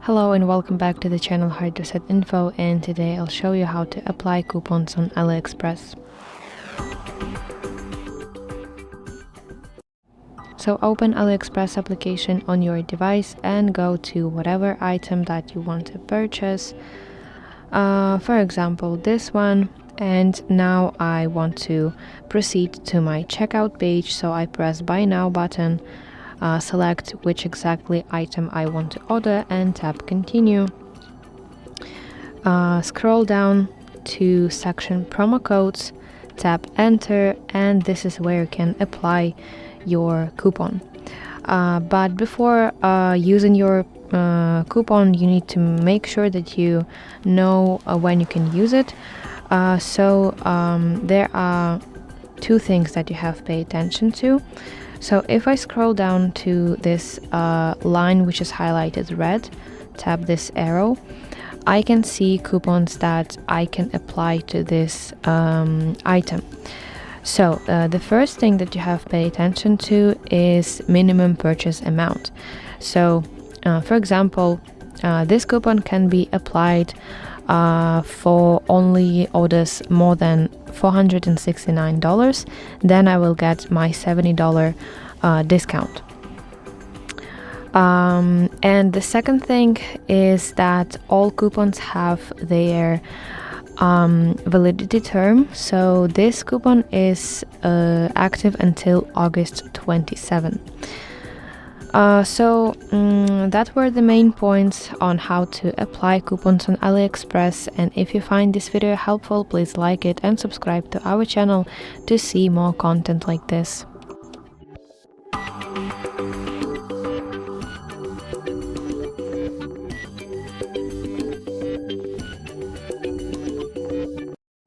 Hello and welcome back to the channel HardReset.Info, and today I'll show you how to apply coupons on AliExpress. So open AliExpress application on your device and go to whatever item that you want to purchase. For example, this one. And now I want to proceed to my checkout page, so I press Buy Now button, select which exactly item I want to order and tap Continue. Scroll down to section Promo Codes, tap Enter, and this is where you can apply your coupon. But before using your coupon, you need to make sure that you know when you can use it. There are two things that you have to pay attention to. So if I scroll down to this line which is highlighted red, tap this arrow, I can see coupons that I can apply to this item. So the first thing that you have to pay attention to is minimum purchase amount. So for example, this coupon can be applied for only orders more than $469, then I will get my $70 discount. And the second thing is that all coupons have their validity term. So this coupon is active until August 27. That were the main points on how to apply coupons on AliExpress, and if you find this video helpful, please like it and subscribe to our channel to see more content like this.